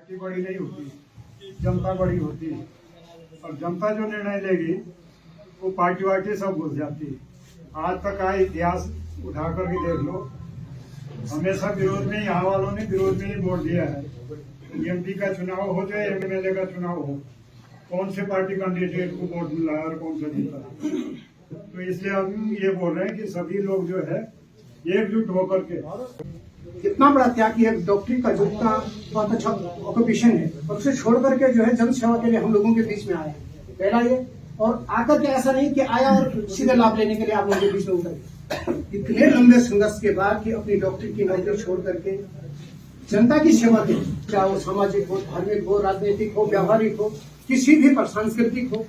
Party बड़ी नहीं होती, जनता बड़ी होती है। और जनता जो निर्णय लेगी वो पार्टी वार्टी सब घुस जाती है। आज तक का इतिहास उठा करके देख लो, हमेशा विरोध में, यहाँ वालों ने विरोध में ही वोट दिया है। एमपी का चुनाव हो चाहे एमएलए का चुनाव हो, कौन से पार्टी कैंडिडेट को वोट मिला है और कौन सा जीता। तो इसलिए हम ये बोल रहे हैं कि सभी लोग जो है एकजुट होकर के, इतना बड़ा त्याग किया, डॉक्टरी का जो इतना बहुत अच्छा ऑक्यूपेशन है, और उसे छोड़ करके जो है जन सेवा के लिए हम लोगों के बीच में आया है। पहला ये, और आकर के ऐसा नहीं कि आया और सीधे लाभ लेने के लिए आप लोगों के बीच में उतर, इतने लंबे संघर्ष के बाद कि अपनी डॉक्टरी की नौकरी छोड़ करके जनता की सेवा के, चाहे वो सामाजिक हो, धार्मिक हो, राजनीतिक हो, व्यावहारिक हो, किसी भी पर सांस्कृतिक हो,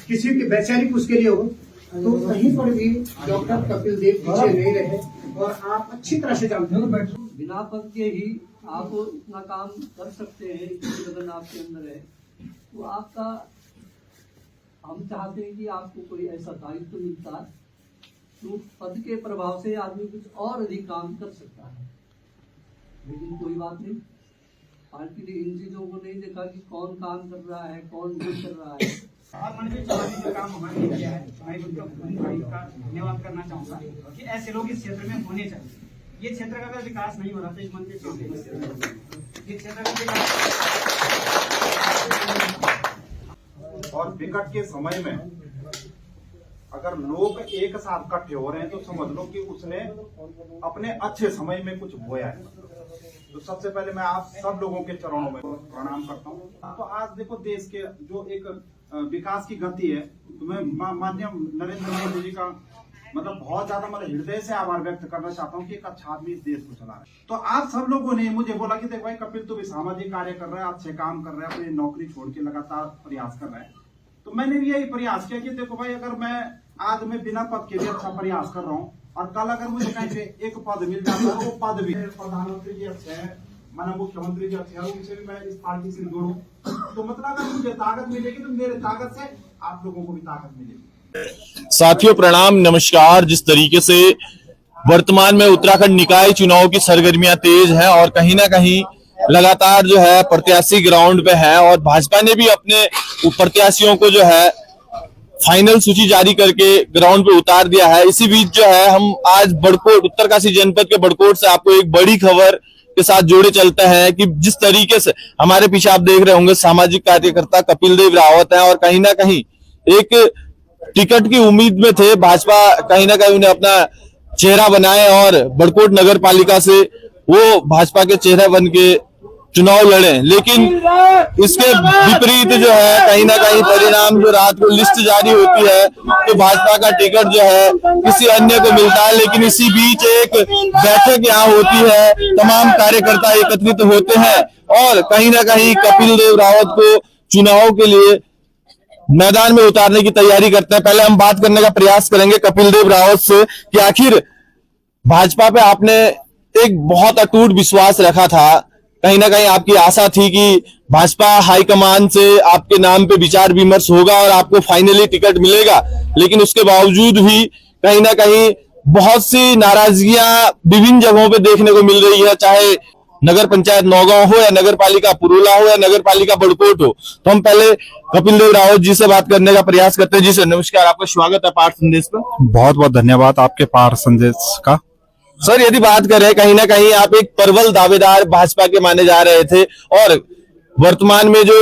किसी की वैचारिक उसके लिए हो, तो कहीं पर भी डॉक्टर कपिल देव पीछे नहीं रहे। और आप अच्छी तरह से जानते हो, बिना पद के ही आप इतना काम कर सकते हैं, इतनी लगन आपके अंदर है। तो आपका, हम चाहते हैं कि आपको कोई ऐसा दायित्व मिलता है तो पद के प्रभाव से आदमी कुछ और अधिक काम कर सकता है। लेकिन कोई बात नहीं, पार्टी ने इन चीजों को नहीं देखा कि कौन काम कर रहा है, कौन नहीं कर रहा है। और मंत्री चौधरी जो काम हमारे किया है, मैं उनका धन्यवाद करना चाहूंगा कि ऐसे लोग इस क्षेत्र में होने चाहिए। ये क्षेत्र का अगर विकास नहीं हो रहा तो इस मंत्री चौधरी ये क्षेत्र का विकास। और विकट के समय में अगर लोग एक साथ इकट्ठे हो रहे हैं तो समझ लो कि उसने अपने अच्छे समय में कुछ बोया है। तो सबसे पहले मैं आप सब लोगों के चरणों में प्रणाम करता हूँ। तो आज देखो देश के जो एक विकास की गति है, तो मैं माननीय नरेंद्र मोदी जी का मतलब बहुत ज्यादा मतलब हृदय से आभार व्यक्त करना चाहता हूँ कि एक अच्छा आदमी इस देश को चला रहा है। तो आप सब लोगों ने मुझे बोला कि देखो भाई कपिल तो भी सामाजिक कार्य कर रहा है, अच्छे काम कर रहा है, अपनी नौकरी छोड़ के लगातार प्रयास कर रहा है। तो मैंने भी यही प्रयास किया कि देखो भाई अगर मैं आज मैं बिना पद के भी अच्छा प्रयास कर रहा हूँ और कल अगर मुझे कहीं पे एक पद मिल जाता है, वो पद भी प्रधानमंत्री जी अच्छे हैं, माननीय मुख्यमंत्री जी अच्छे हैं, उनसे भी मैं इस पार्टी से जोड़ूं, तो मतलब अगर मुझे ताकत मिलेगी तो मेरे ताकत से आप लोगों को भी ताकत मिलेगी। साथियों प्रणाम, नमस्कार। जिस तरीके से वर्तमान में उत्तराखंड निकाय चुनाव की सरगर्मियां तेज हैं और कहीं ना कहीं लगातार जो है प्रत्याशी ग्राउंड पे है और भाजपा ने भी अपने प्रत्याशियों को जो है फाइनल सूची जारी करके ग्राउंड पे उतार दिया है। इसी बीच जो है हम आज बड़कोट, उत्तरकाशी जनपद के बड़कोट से आपको एक बड़ी खबर के साथ जोड़े चलते हैं कि जिस तरीके से हमारे पीछे आप देख रहे होंगे सामाजिक कार्यकर्ता कपिल देव रावत हैं और कहीं ना कहीं एक टिकट की उम्मीद में थे। भाजपा कहीं ना कहीं उन्हें अपना चेहरा बनाए और बड़कोट नगर पालिका से वो भाजपा के चेहरा बन के चुनाव लड़े, लेकिन इसके विपरीत जो है कहीं ना कहीं परिणाम जो रात को लिस्ट जारी होती है तो भाजपा का टिकट जो है किसी अन्य को मिलता है। लेकिन इसी बीच एक बैठक यहाँ होती है, तमाम कार्यकर्ता एकत्रित होते हैं और कहीं ना कहीं कपिल देव रावत को चुनाव के लिए मैदान में उतारने की तैयारी करते हैं। पहले हम बात करने का प्रयास करेंगे कपिल देव रावत से कि आखिर भाजपा पे आपने एक बहुत अटूट विश्वास रखा था, कहीं ना कहीं आपकी आशा थी कि भाजपा हाईकमान से आपके नाम पे विचार विमर्श होगा और आपको फाइनली टिकट मिलेगा, लेकिन उसके बावजूद भी कहीं ना कहीं बहुत सी नाराजगियां विभिन्न जगहों पे देखने को मिल रही है, चाहे नगर पंचायत नौगांव हो या नगर पालिका पुरोला हो या नगर पालिका बड़कोट हो। तो हम पहले कपिल देव रावत जी से बात करने का प्रयास करते हैं। जी सर नमस्कार, आपका स्वागत है पार्थ संदेश पर। बहुत बहुत धन्यवाद आपके पार्थ संदेश का। सर यदि बात करें, कहीं ना कहीं आप एक प्रबल दावेदार भाजपा के माने जा रहे थे और वर्तमान में जो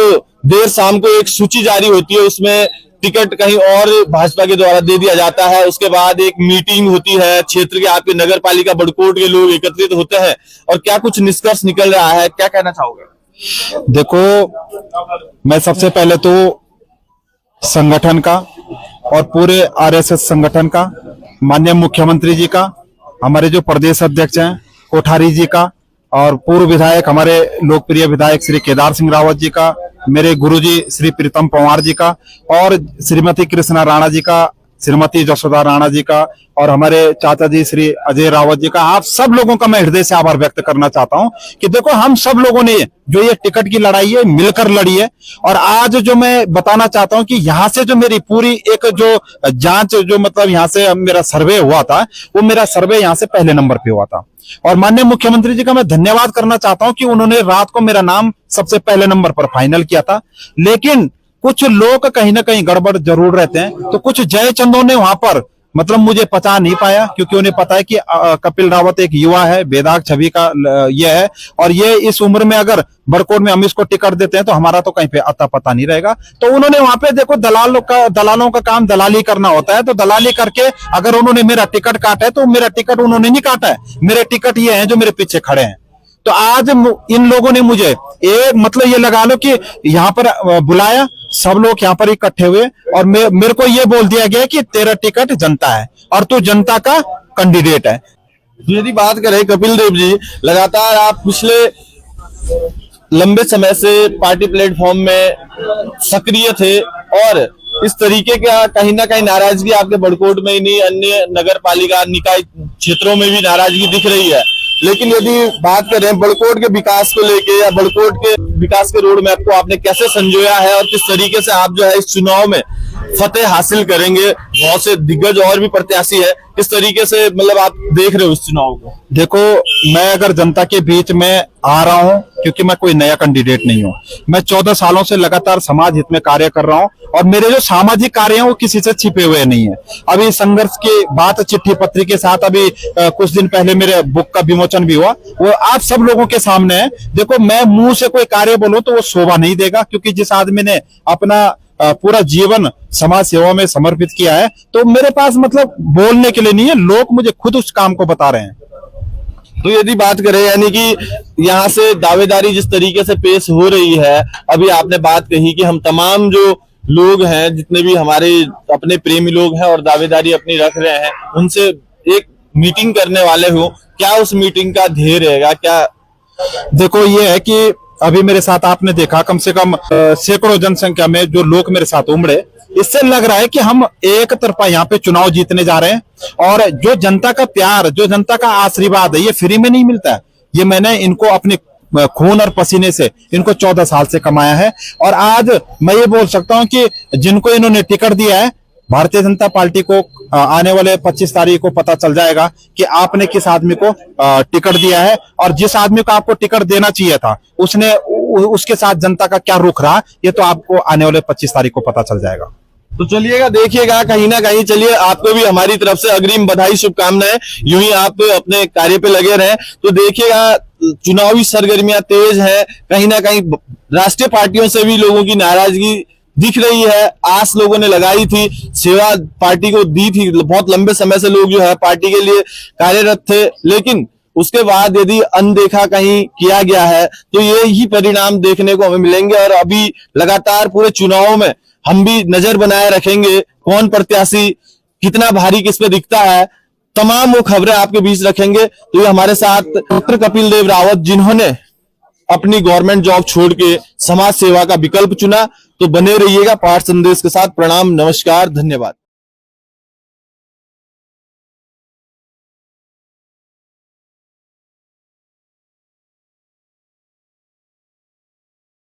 देर शाम को एक सूची जारी होती है उसमें टिकट कहीं और भाजपा के द्वारा दे दिया जाता है, उसके बाद एक मीटिंग होती है, क्षेत्र के आपके नगर पालिका बड़कोट के लोग एकत्रित होते हैं और क्या कुछ निष्कर्ष निकल रहा है, क्या कहना चाहोगे? देखो, मैं सबसे पहले तो संगठन का और पूरे आरएसएस संगठन का, माननीय मुख्यमंत्री जी का, हमारे जो प्रदेश अध्यक्ष हैं कोठारी जी का और पूर्व विधायक हमारे लोकप्रिय विधायक श्री केदार सिंह रावत जी का, मेरे गुरुजी श्री प्रीतम पंवार जी का और श्रीमती कृष्णा राणा जी का श्रीमती जसोदा राणा जी का और हमारे चाचा जी श्री अजय रावत जी का, आप सब लोगों का मैं हृदय से आभार व्यक्त करना चाहता हूं कि देखो हम सब लोगों ने जो ये टिकट की लड़ाई है मिलकर लड़ी है। और आज जो मैं बताना चाहता हूं कि यहाँ से जो मेरी पूरी एक जो जांच जो मतलब यहाँ से मेरा सर्वे हुआ था, वो मेरा सर्वे यहाँ से पहले नंबर पे हुआ था। और माननीय मुख्यमंत्री जी का मैं धन्यवाद करना चाहता हूं कि उन्होंने रात को मेरा नाम सबसे पहले नंबर पर फाइनल किया था। लेकिन कुछ लोग कहीं ना कहीं गड़बड़ जरूर रहते हैं, तो कुछ जय चंदों ने वहां पर मतलब मुझे पचा नहीं पाया, क्योंकि उन्हें पता है कि कपिल रावत एक युवा है, बेदाग छवि का ये है, और ये इस उम्र में अगर बड़कोट में हम इसको टिकट देते हैं तो हमारा तो कहीं पे अता पता नहीं रहेगा। तो उन्होंने वहां पे देखो दलालों का काम दलाली करना होता है, तो दलाली करके अगर उन्होंने मेरा टिकट काटा है तो मेरा टिकट उन्होंने नहीं काटा है, मेरे टिकट ये हैं जो मेरे पीछे खड़े हैं। तो आज इन लोगों ने मुझे एक मतलब ये लगा लो कि यहाँ पर बुलाया, सब लोग यहाँ पर इकट्ठे हुए और मेरे को ये बोल दिया गया कि तेरा टिकट जनता है और तू जनता का कैंडिडेट है। यदि बात करें कपिल देव जी, लगातार आप पिछले लंबे समय से पार्टी प्लेटफॉर्म में सक्रिय थे और इस तरीके का कहीं ना कहीं नाराजगी आपके बड़कोट में ही नहीं, अन्य नगर पालिका निकाय क्षेत्रों में भी नाराजगी दिख रही है। लेकिन यदि बात करें बड़कोट के विकास को लेके या बड़कोट के विकास के रोड मैप को आपने कैसे संजोया है और किस तरीके से आप जो है इस चुनाव में फतेह हासिल करेंगे? बहुत से दिग्गज और भी प्रत्याशी है, किस तरीके से मतलब आप देख रहे हो इस चुनाव को? देखो, मैं अगर जनता के बीच में आ रहा हूं, क्योंकि मैं कोई नया कैंडिडेट नहीं हूं, मैं 14 सालों से लगातार समाज हित में कार्य कर रहा हूं और मेरे जो सामाजिक कार्य हैं वो किसी से छिपे हुए नहीं है। अभी संघर्ष की बात चिट्ठी पत्री के साथ अभी कुछ दिन पहले मेरे बुक का विमोचन भी हुआ, वो आप सब लोगों के सामने है। देखो, मैं मुंह से कोई कार्य बोलूं तो वो शोभा नहीं देगा, क्योंकि जिस आदमी ने अपना पूरा जीवन समाज सेवा में समर्पित किया है, तो मेरे पास मतलब बोलने के लिए नहीं है, लोग मुझे खुद उस काम को बता रहे हैं। तो यदि बात करें यानी कि यहाँ से दावेदारी जिस तरीके से पेश हो रही है, अभी आपने बात कही कि हम तमाम जो लोग हैं, जितने भी हमारे अपने प्रेमी लोग हैं और दावेदारी अपनी रख रहे हैं, उनसे एक मीटिंग करने वाले हो, क्या उस मीटिंग का ध्येय रहेगा? क्या देखो, ये है कि अभी मेरे साथ आपने देखा कम से कम सैकड़ों जनसंख्या में जो लोग मेरे साथ उमड़े, इससे लग रहा है कि हम एक तरफा यहाँ पे चुनाव जीतने जा रहे हैं। और जो जनता का प्यार, जो जनता का आशीर्वाद है, ये फ्री में नहीं मिलता है। ये मैंने इनको अपने खून और पसीने से इनको 14 साल से कमाया है। और आज मैं ये बोल सकता हूं कि जिनको इन्होंने टिकट दिया है, भारतीय जनता पार्टी को आने वाले 25 तारीख को पता चल जाएगा कि आपने किस आदमी को टिकट दिया है और जिस आदमी को आपको टिकट देना चाहिए था उसके साथ जनता का क्या रुख रहा, ये तो आपको आने वाले 25 तारीख को पता चल जाएगा। तो चलिएगा, देखिएगा कहीं ना कहीं। चलिए, आपको भी हमारी तरफ से अग्रिम बधाई, शुभकामनाएं। यूं ही आप अपने कार्य पे लगे रहें। तो देखिएगा, चुनावी सरगर्मियां तेज है, कहीं ना कहीं राष्ट्रीय पार्टियों से भी लोगों की नाराजगी दिख रही है। आस लोगों ने लगाई थी, सेवा पार्टी को दी थी, बहुत लंबे समय से लोग जो है पार्टी के लिए कार्यरत थे, लेकिन उसके बाद यदि अनदेखा कहीं किया गया है तो ये ही परिणाम देखने को हमें मिलेंगे। और अभी लगातार पूरे चुनाव में हम भी नजर बनाए रखेंगे, कौन प्रत्याशी कितना भारी किस पे दिखता है, तमाम वो खबरें आपके बीच रखेंगे। तो ये हमारे साथ डॉक्टर कपिल देव रावत, जिन्होंने अपनी गवर्नमेंट जॉब छोड़ के समाज सेवा का विकल्प चुना। तो बने रहिएगा पाठ संदेश के साथ। प्रणाम, नमस्कार, धन्यवाद।